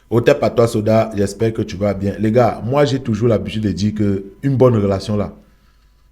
Au tap à toi, Soda, j'espère que tu vas bien. Les gars, moi j'ai toujours l'habitude de dire que une bonne relation là,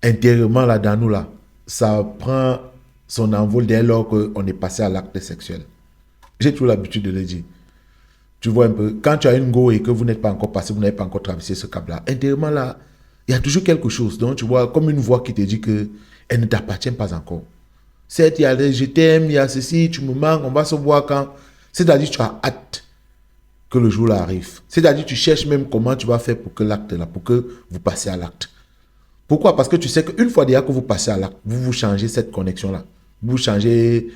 intérieurement là, dans nous là, ça prend son envol dès lors qu'on est passé à l'acte sexuel. J'ai toujours l'habitude de le dire. Tu vois un peu, quand tu as une go et que vous n'êtes pas encore passé, vous n'avez pas encore traversé ce cap-là, intérieurement là, il y a toujours quelque chose. Donc tu vois, comme une voix qui te dit que elle ne t'appartient pas encore. Certes, il y a les je t'aime, il y a ceci, tu me manques, on va se voir quand. C'est-à-dire, tu as hâte que le jour là arrive. C'est-à-dire, tu cherches même comment tu vas faire pour que l'acte là, pour que vous passez à l'acte. Pourquoi? Parce que tu sais qu'une fois déjà que vous passez à l'acte, vous changez cette connexion-là. Vous changez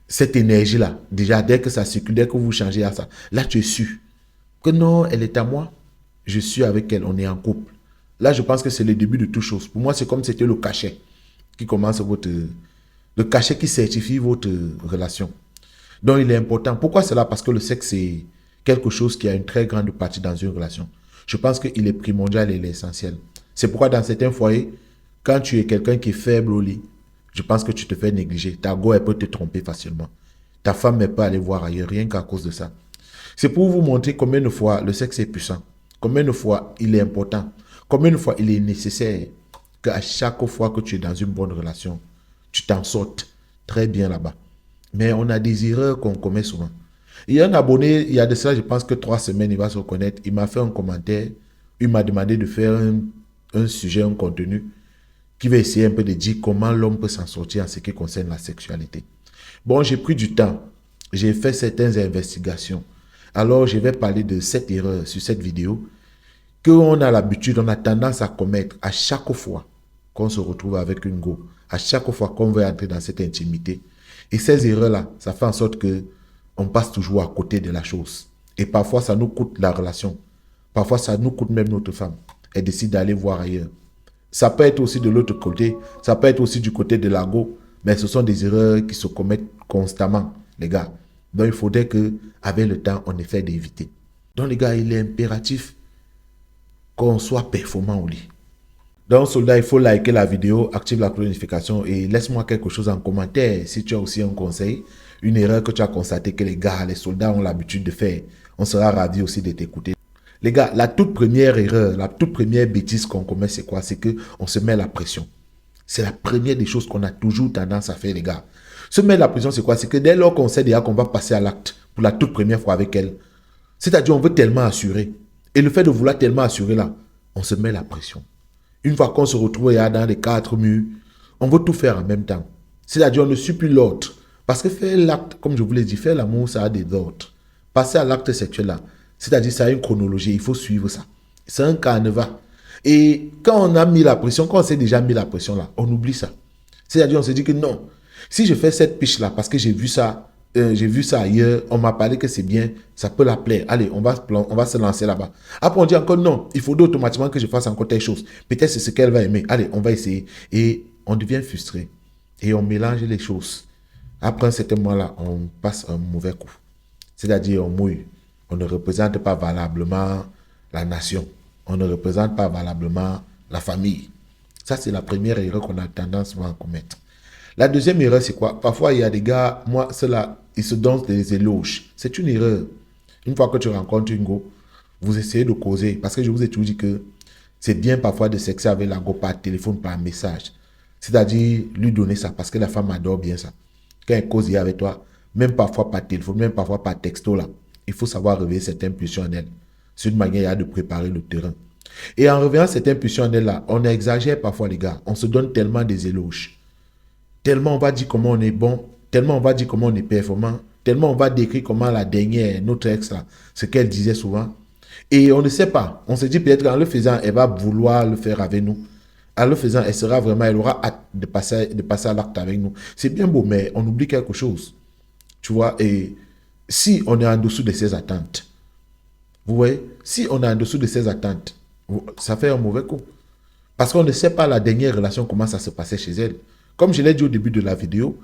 cette énergie-là. Déjà, dès que ça circule, dès que vous changez à ça, là, tu es sûr que non, elle est à moi. Je suis avec elle, on est en couple. Là, je pense que c'est le début de toute chose. Pour moi, c'est comme si c'était le cachet qui commence votre... Le cachet qui certifie votre relation. Donc, il est important. Pourquoi cela? Parce que le sexe, c'est quelque chose qui a une très grande partie dans une relation. Je pense qu'il est primordial et il est essentiel. C'est pourquoi dans certains foyers, quand tu es quelqu'un qui est faible au lit, je pense que tu te fais négliger. Ta go, elle peut te tromper facilement. Ta femme ne peut aller voir ailleurs, rien qu'à cause de ça. C'est pour vous montrer combien de fois le sexe est puissant, combien de fois il est important, combien de fois il est nécessaire qu'à chaque fois que tu es dans une bonne relation, tu t'en sortes très bien là-bas. Mais on a des erreurs qu'on commet souvent. Il y a un abonné, il y a de ça, je pense que 3 semaines, il va se reconnaître. Il m'a fait un commentaire. Il m'a demandé de faire un sujet, un contenu qui va essayer un peu de dire comment l'homme peut s'en sortir en ce qui concerne la sexualité. Bon, j'ai pris du temps. J'ai fait certaines investigations. Alors, je vais parler de cette erreur sur cette vidéo qu'on a l'habitude, on a tendance à commettre à chaque fois qu'on se retrouve avec une go, à chaque fois qu'on veut entrer dans cette intimité. Et ces erreurs-là, ça fait en sorte que on passe toujours à côté de la chose. Et parfois, ça nous coûte la relation. Parfois, ça nous coûte même notre femme. Elle décide d'aller voir ailleurs. Ça peut être aussi de l'autre côté. Ça peut être aussi du côté de la go. Mais ce sont des erreurs qui se commettent constamment, les gars. Donc, il faudrait que, avec le temps, on essaie d'éviter. Donc, les gars, il est impératif qu'on soit performant au lit. Donc, soldat, il faut liker la vidéo, active la cloche de notification et laisse-moi quelque chose en commentaire si tu as aussi un conseil, une erreur que tu as constaté que les gars, les soldats ont l'habitude de faire. On sera ravis aussi de t'écouter. Les gars, la toute première erreur, la toute première bêtise qu'on commet, c'est quoi? C'est qu'on se met la pression. C'est la première des choses qu'on a toujours tendance à faire, les gars. Se mettre la pression, c'est quoi? C'est que dès lors qu'on sait déjà qu'on va passer à l'acte pour la toute première fois avec elle, c'est-à-dire on veut tellement assurer. Et le fait de vouloir tellement assurer là, on se met la pression. Une fois qu'on se retrouve dans les 4 murs, on veut tout faire en même temps. C'est-à-dire on ne suit plus l'autre. Parce que faire l'acte, comme je vous l'ai dit, faire l'amour, ça a des ordres. Passer à l'acte sexuel là, c'est-à-dire ça a une chronologie, il faut suivre ça. C'est un carnaval. Et quand on a mis la pression, quand on s'est déjà mis la pression là, on oublie ça. C'est-à-dire on se dit que non, si je fais cette piche là, parce que j'ai vu ça ailleurs, on m'a parlé que c'est bien, ça peut la plaire. Allez, on va se lancer là-bas. Après, on dit encore non, il faut automatiquement que je fasse encore telle chose. Peut-être c'est ce qu'elle va aimer. Allez, on va essayer. Et on devient frustré. Et on mélange les choses. Après un certain moment-là, on passe un mauvais coup. C'est-à-dire, on mouille. On ne représente pas valablement la nation. On ne représente pas valablement la famille. Ça, c'est la première erreur qu'on a tendance à commettre. La deuxième erreur, c'est quoi? Parfois, il y a des gars, moi, ceux-là, ils se donnent des éloges. C'est une erreur. Une fois que tu rencontres une go, vous essayez de causer. Parce que je vous ai toujours dit que c'est bien parfois de sexer avec la go par téléphone, par message. C'est-à-dire lui donner ça, parce que la femme adore bien ça. Quand elle cause avec toi, même parfois par téléphone, même parfois par texto, là, il faut savoir réveiller cette impulsion en elle. C'est une manière de préparer le terrain. Et en réveillant cette impulsion en elle, là, on exagère parfois, les gars. On se donne tellement des éloges. Tellement on va dire comment on est bon, tellement on va dire comment on est performant, tellement on va décrire comment la dernière, notre ex, là, ce qu'elle disait souvent. Et on ne sait pas. On se dit peut-être qu'en le faisant, elle va vouloir le faire avec nous. En le faisant, elle aura hâte de passer à l'acte avec nous. C'est bien beau, mais on oublie quelque chose. Tu vois, et si on est en dessous de ses attentes, vous voyez, si on est en dessous de ses attentes, ça fait un mauvais coup. Parce qu'on ne sait pas la dernière relation, comment ça se passait chez elle. Comme je l'ai dit au début de la vidéo,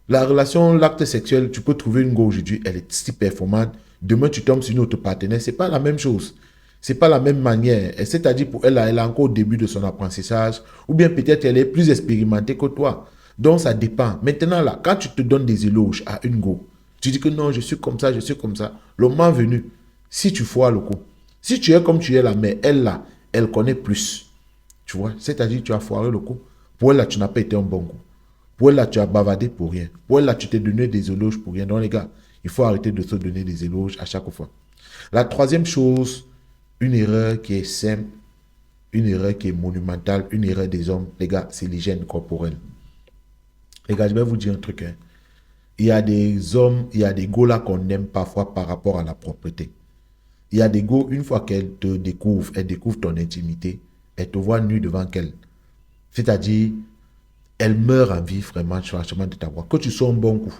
la relation, l'acte sexuel, tu peux trouver une go aujourd'hui, elle est si performante. Demain, tu tombes sur une autre partenaire, c'est pas la même chose. C'est pas la même manière. C'est-à-dire pour elle, elle est encore au début de son apprentissage. Ou bien peut-être elle est plus expérimentée que toi. Donc ça dépend. Maintenant là, quand tu te donnes des éloges à une go, tu dis que non, je suis comme ça, je suis comme ça. Le moment venu, Si tu foires le coup, si tu es comme tu es là, mais elle là, elle connaît plus. Tu vois, c'est-à-dire que tu as foiré le coup. Pour elle là, tu n'as pas été un bon coup. Pour elle là, tu as bavardé pour rien. Pour elle là, tu t'es donné des éloges pour rien. Donc les gars, il faut arrêter de se donner des éloges à chaque fois. La troisième chose, une erreur qui est simple, une erreur qui est monumentale, une erreur des hommes, les gars, c'est l'hygiène corporelle. Les gars, je vais vous dire un truc. Hein. Il y a des hommes, il y a des go là qu'on aime parfois par rapport à la propreté. Il y a des go, une fois qu'elle te découvre, elle découvre ton intimité, elle te voit nu devant qu'elle. C'est-à-dire, elle meurt en vie vraiment, franchement, de t'avoir. Que tu sois un bon coup,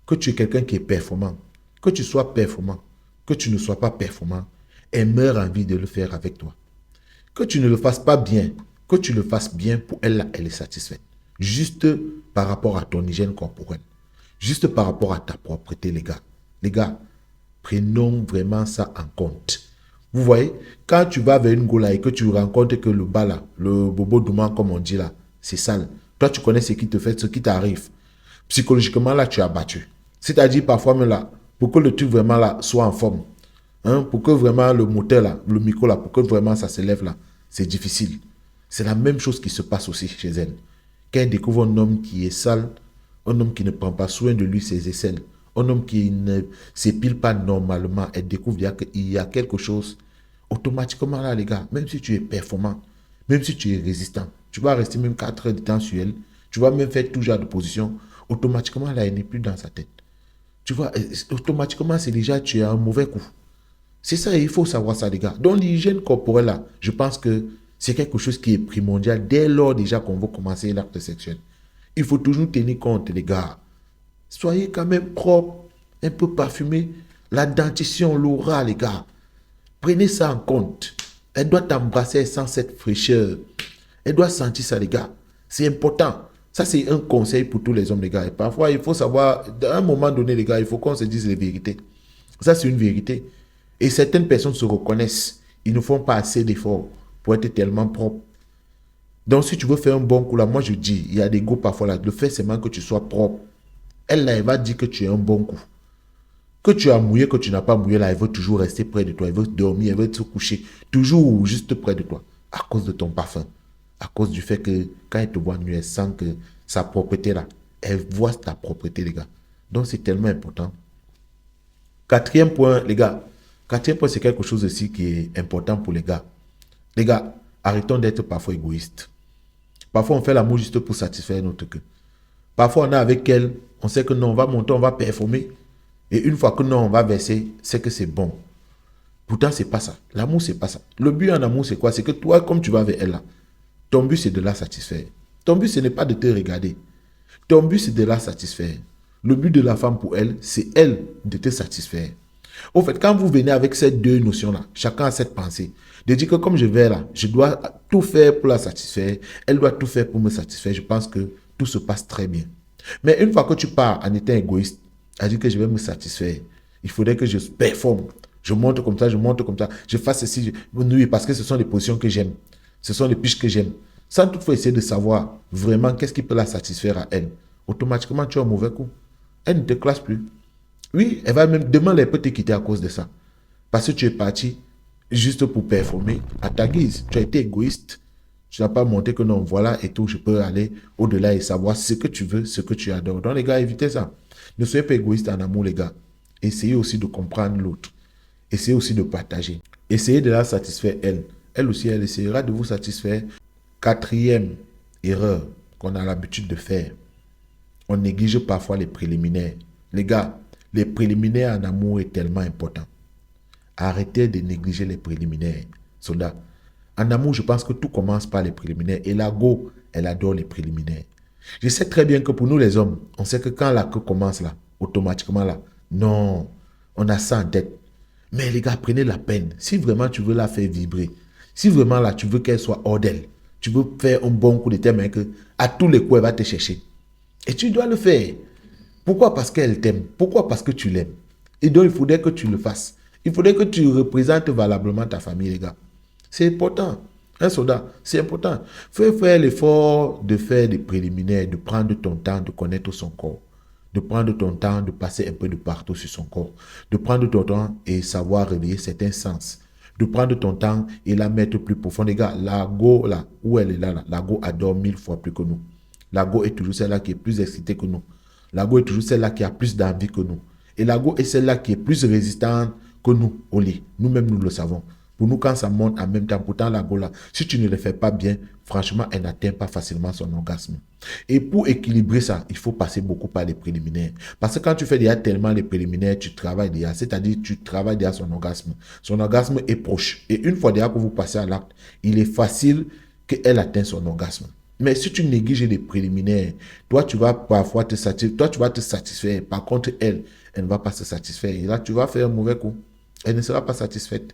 que tu es quelqu'un qui est performant, que tu sois performant, que tu ne sois pas performant, elle meurt en vie de le faire avec toi. Que tu ne le fasses pas bien, que tu le fasses bien, pour elle, là, elle est satisfaite. Juste par rapport à ton hygiène corporelle. Juste par rapport à ta propreté, les gars. Les gars, prenons vraiment ça en compte. Vous voyez, quand tu vas vers une gola et que tu rencontres que le bas là, le bobo doumant comme on dit là, c'est sale. Toi, tu connais ce qui te fait, ce qui t'arrive. Psychologiquement, là, tu as battu. C'est-à-dire, parfois, même là, pour que le truc vraiment là soit en forme, hein, pour que vraiment le moteur là, le micro là, pour que vraiment ça s'élève là, c'est difficile. C'est la même chose qui se passe aussi chez elle. Quand elle découvre un homme qui est sale, un homme qui ne prend pas soin de lui, ses aisselles, un homme qui ne s'épile pas normalement, elle découvre qu'il y a quelque chose. Automatiquement là, les gars, même si tu es performant, même si tu es résistant, tu vas rester même 4 heures de temps sur elle, tu vas même faire tout genre de position, automatiquement là, elle n'est plus dans sa tête. Tu vois, automatiquement, c'est déjà, tu as un mauvais coup. C'est ça, il faut savoir ça, les gars. Donc, l'hygiène corporelle, là, je pense que c'est quelque chose qui est primordial dès lors déjà qu'on veut commencer l'acte sexuel. Il faut toujours tenir compte, les gars. Soyez quand même propre, un peu parfumé. La dentition, l'aura, les gars. Prenez ça en compte. Elle doit t'embrasser sans cette fraîcheur. Elle doit sentir ça, les gars. C'est important. Ça, c'est un conseil pour tous les hommes, les gars. Et parfois, il faut savoir, à un moment donné, les gars, il faut qu'on se dise les vérités. Ça, c'est une vérité. Et certaines personnes se reconnaissent. Ils ne font pas assez d'efforts pour être tellement propres. Donc, si tu veux faire un bon coup, là, moi, je dis, il y a des goûts parfois, là, le fait seulement que tu sois propre. Elle, là, elle va dire que tu es un bon coup. Que tu as mouillé, que tu n'as pas mouillé, là, elle veut toujours rester près de toi. Elle veut dormir, elle veut se coucher. Toujours juste près de toi. À cause de ton parfum. À cause du fait que quand elle te voit nu, elle sent que sa propreté, là, elle voit ta propreté, les gars. Donc, c'est tellement important. Quatrième point, les gars. Quatrième point, c'est quelque chose aussi qui est important pour les gars. Les gars, arrêtons d'être parfois égoïstes. Parfois, on fait l'amour juste pour satisfaire notre cœur. Parfois, on est avec elle, on sait que non, on va monter, on va performer. Et une fois que non, on va verser, c'est que c'est bon. Pourtant, c'est pas ça. L'amour, c'est pas ça. Le but en amour, c'est quoi? C'est que toi, comme tu vas vers elle là, ton but, c'est de la satisfaire. Ton but, ce n'est pas de te regarder. Ton but, c'est de la satisfaire. Le but de la femme pour elle, c'est elle de te satisfaire. Au fait, quand vous venez avec ces deux notions-là, chacun a cette pensée, de dire que comme je vais là, je dois tout faire pour la satisfaire, elle doit tout faire pour me satisfaire, je pense que tout se passe très bien. Mais une fois que tu pars en étant égoïste, à dire que je vais me satisfaire, il faudrait que je performe. Je monte comme ça, je monte comme ça, je fasse ceci, oui, parce que ce sont les positions que j'aime, ce sont les piches que j'aime. Sans toutefois essayer de savoir vraiment qu'est-ce qui peut la satisfaire à elle. Automatiquement, tu as un mauvais coup. Elle ne te classe plus. Oui, elle va même, demain, elle peut te quitter à cause de ça. Parce que tu es parti juste pour performer à ta guise. Tu as été égoïste. Tu n'as pas montré que non, voilà et tout, je peux aller au-delà et savoir ce que tu veux, ce que tu adores. Donc, les gars, évitez ça. Ne soyez pas égoïste en amour, les gars. Essayez aussi de comprendre l'autre. Essayez aussi de partager. Essayez de la satisfaire, elle. Elle aussi, elle essaiera de vous satisfaire. Quatrième erreur qu'on a l'habitude de faire. On néglige parfois les préliminaires. Les gars, les préliminaires en amour est tellement important. Arrêtez de négliger les préliminaires. Soldats, en amour, je pense que tout commence par les préliminaires. Et la go, elle adore les préliminaires. Je sais très bien que pour nous les hommes, on sait que quand la queue commence là, automatiquement là, non, on a ça en tête. Mais les gars, prenez la peine. Si vraiment tu veux la faire vibrer, si vraiment là, tu veux qu'elle soit hors d'elle, tu veux faire un bon coup de tête, mais que à tous les coups, elle va te chercher. Et tu dois le faire. Pourquoi? Parce qu'elle t'aime. Pourquoi? Parce que tu l'aimes. Et donc, il faudrait que tu le fasses. Il faudrait que tu représentes valablement ta famille, les gars. C'est important. Un soldat, c'est important. Faut faire l'effort de faire des préliminaires, de prendre ton temps, de connaître son corps. de prendre ton temps, de passer un peu de partout sur son corps, de prendre ton temps et savoir réveiller certains sens, de prendre ton temps et la mettre plus profond. Les gars, la go, là, où elle est là, la go adore 1000 fois plus que nous. La go est toujours celle-là qui est plus excitée que nous. La go est toujours celle-là qui a plus d'envie que nous. Et la go est celle-là qui est plus résistante que nous au lit. Nous-mêmes, nous le savons. Pour nous, quand ça monte en même temps, pourtant la go là, si tu ne le fais pas bien, franchement, elle n'atteint pas facilement son orgasme. Et pour équilibrer ça, il faut passer beaucoup par les préliminaires. Parce que quand tu fais déjà tellement les préliminaires, tu travailles déjà, c'est-à-dire tu travailles déjà son orgasme. Son orgasme est proche. Et une fois déjà que vous passez à l'acte, il est facile qu'elle atteigne son orgasme. Mais si tu négliges les préliminaires, toi, tu vas parfois te satisfaire. Toi, tu vas te satisfaire. Par contre, elle ne va pas se satisfaire. Et là, tu vas faire un mauvais coup. Elle ne sera pas satisfaite.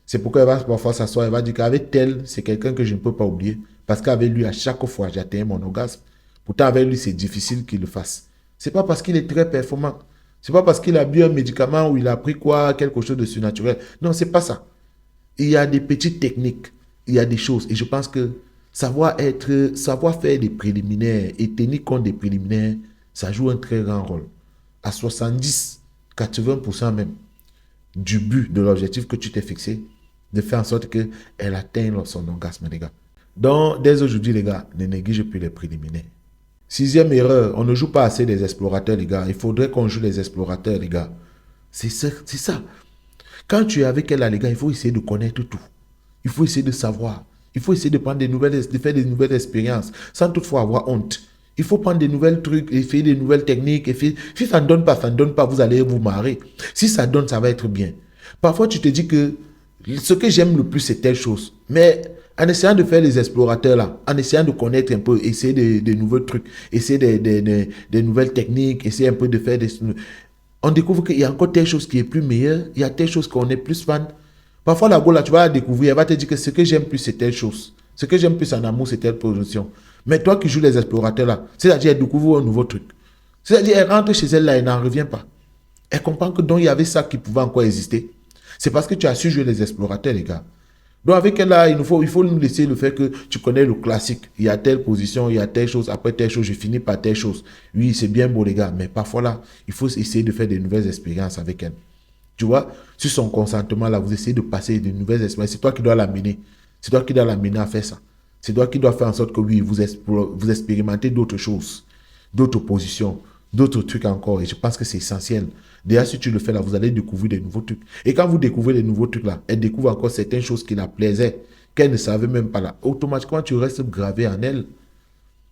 C'est pourquoi elle va parfois s'asseoir. Elle va dire qu'avec tel, c'est quelqu'un que je ne peux pas oublier. Parce qu'avec lui, à chaque fois, j'atteins mon orgasme. Pourtant, avec lui, c'est difficile qu'il le fasse. C'est pas parce qu'il est très performant. C'est pas parce qu'il a bu un médicament ou il a pris quoi, quelque chose de surnaturel. Non, c'est pas ça. Il y a des petites techniques. Il y a des choses. Et je pense que savoir faire des préliminaires et tenir compte des préliminaires, ça joue un très grand rôle. À 70, 80% même du but, de l'objectif que tu t'es fixé, de faire en sorte qu'elle atteigne son orgasme, les gars. Donc, dès aujourd'hui, les gars, ne néglige plus les préliminaires. Sixième erreur, on ne joue pas assez les explorateurs, les gars. Il faudrait qu'on joue les explorateurs, les gars. C'est ça. Quand tu es avec elle, là, les gars, il faut essayer de connaître tout. Il faut essayer de savoir. Il faut essayer de prendre des nouvelles, de faire des nouvelles expériences, sans toutefois avoir honte. Il faut prendre des nouvelles trucs, et faire des nouvelles techniques. Si ça ne donne pas, vous allez vous marrer. Si ça donne, ça va être bien. Parfois, tu te dis que ce que j'aime le plus, c'est telle chose. Mais en essayant de faire les explorateurs là, en essayant de connaître un peu, essayer des nouveaux trucs, essayer des nouvelles techniques, essayer un peu de faire des... On découvre qu'il y a encore telle chose qui est plus meilleure, il y a telle chose qu'on est plus fan. Parfois, la go là, tu vas la découvrir, elle va te dire que ce que j'aime plus, c'est telle chose. Ce que j'aime plus en amour, c'est telle position. Mais toi qui joues les explorateurs là, c'est-à-dire elle découvre un nouveau truc. C'est-à-dire elle rentre chez elle là, elle n'en revient pas. Elle comprend que donc il y avait ça qui pouvait encore exister. C'est parce que tu as su jouer les explorateurs, les gars. Donc avec elle là, il faut nous laisser le fait que tu connais le classique. Il y a telle position, il y a telle chose, après telle chose, je finis par telle chose. Oui, c'est bien beau les gars, mais parfois là, il faut essayer de faire de nouvelles expériences avec elle. Tu vois, sur son consentement là, vous essayez de passer de nouvelles expériences. C'est toi qui dois l'amener. C'est toi qui dois l'amener à faire ça. C'est toi qui dois faire en sorte que oui, vous expérimentez d'autres choses, d'autres positions, d'autres trucs encore. Et je pense que c'est essentiel. Déjà, si tu le fais là, vous allez découvrir des nouveaux trucs. Et quand vous découvrez des nouveaux trucs là, elle découvre encore certaines choses qui la plaisaient, qu'elle ne savait même pas là. Automatiquement, tu restes gravé en elle.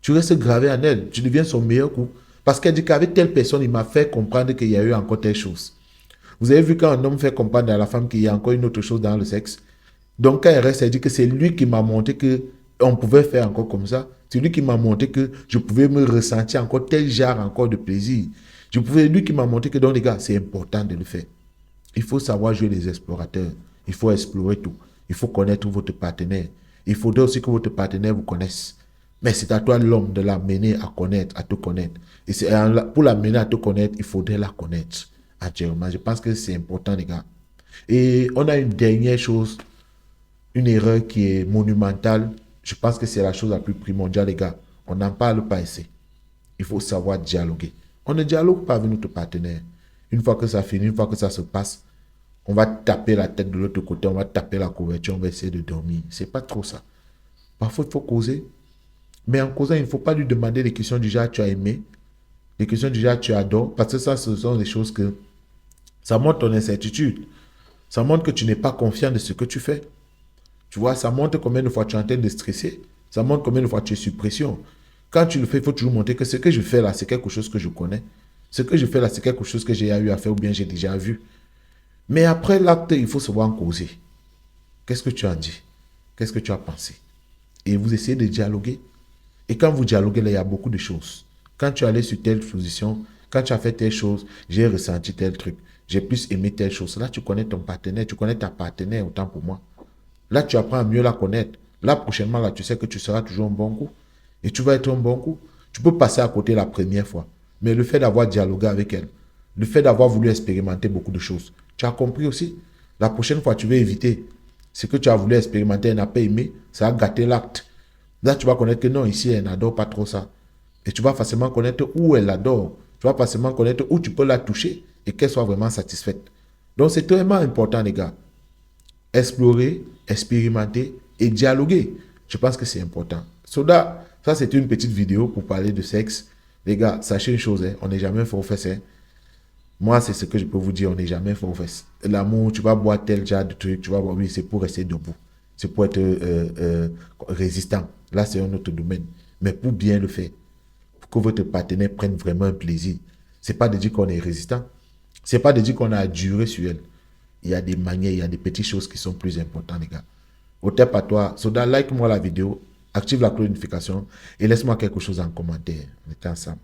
Tu restes gravé en elle. Tu deviens son meilleur coup. Parce qu'elle dit qu'avec telle personne, il m'a fait comprendre qu'il y a eu encore telle chose. Vous avez vu quand un homme fait comprendre à la femme qu'il y a encore une autre chose dans le sexe. Donc, quand elle reste, elle dit que c'est lui qui m'a montré que on pouvait faire encore comme ça. C'est lui qui m'a montré que je pouvais me ressentir encore tel genre encore de plaisir. Lui qui m'a montré que dans les gars, c'est important de le faire. Il faut savoir jouer les explorateurs. Il faut explorer tout. Il faut connaître votre partenaire. Il faudrait aussi que votre partenaire vous connaisse. Mais c'est à toi l'homme de l'amener à connaître, à te connaître. Et pour l'amener à te connaître, il faudrait la connaître entièrement. Je pense que c'est important, les gars. Et on a une dernière chose, une erreur qui est monumentale. Je pense que c'est la chose la plus primordiale, les gars. On n'en parle pas assez. Il faut savoir dialoguer. On ne dialogue pas avec notre partenaire. Une fois que ça finit, une fois que ça se passe, on va taper la tête de l'autre côté, on va taper la couverture, on va essayer de dormir. C'est pas trop ça. Parfois, il faut causer. Mais en causant, il ne faut pas lui demander des questions du genre tu as aimé, des questions du genre tu adores, parce que ça, ce sont des choses que ça montre ton incertitude. Ça montre que tu n'es pas confiant de ce que tu fais. Tu vois, ça montre combien de fois tu es en train de stresser. Ça montre combien de fois tu es sous pression. Quand tu le fais, il faut toujours montrer que ce que je fais là, c'est quelque chose que je connais. Ce que je fais là, c'est quelque chose que j'ai eu à faire ou bien j'ai déjà vu. Mais après l'acte, il faut savoir en causer. Qu'est-ce que tu as dit? Qu'est-ce que tu as pensé? Et vous essayez de dialoguer. Et quand vous dialoguez, là, il y a beaucoup de choses. Quand tu es allé sur telle position, quand tu as fait telle chose, j'ai ressenti tel truc. J'ai plus aimé telle chose. Là, tu connais ton partenaire, tu connais ta partenaire autant pour moi. Là, tu apprends à mieux la connaître. Là, prochainement, là, tu sais que tu seras toujours un bon coup. Et tu vas être un bon coup. Tu peux passer à côté la première fois. Mais le fait d'avoir dialogué avec elle, le fait d'avoir voulu expérimenter beaucoup de choses, tu as compris aussi. La prochaine fois, tu vas éviter ce que tu as voulu expérimenter, elle n'a pas aimé, ça a gâté l'acte. Là, tu vas connaître que non, ici, elle n'adore pas trop ça. Et tu vas facilement connaître où elle adore. Tu vas pas seulement connaître où tu peux la toucher et qu'elle soit vraiment satisfaite. Donc, c'est tellement important, les gars. Explorer, expérimenter et dialoguer. Je pense que c'est important. Soda, ça, c'est une petite vidéo pour parler de sexe. Les gars, sachez une chose, hein, on n'est jamais fort aux fesses. Hein. Moi, c'est ce que je peux vous dire, on n'est jamais fort aux fesses. L'amour, tu vas boire tel genre de truc, tu vas boire, oui, c'est pour rester debout. C'est pour être résistant. Là, c'est un autre domaine. Mais pour bien le faire, pour que votre partenaire prenne vraiment un plaisir, c'est pas de dire qu'on est résistant. C'est pas de dire qu'on a duré sur elle. Il y a des manières, il y a des petites choses qui sont plus importantes, les gars. Au top à toi. Soda, like-moi la vidéo, active la cloche de notification et laisse-moi quelque chose en commentaire. On est ensemble.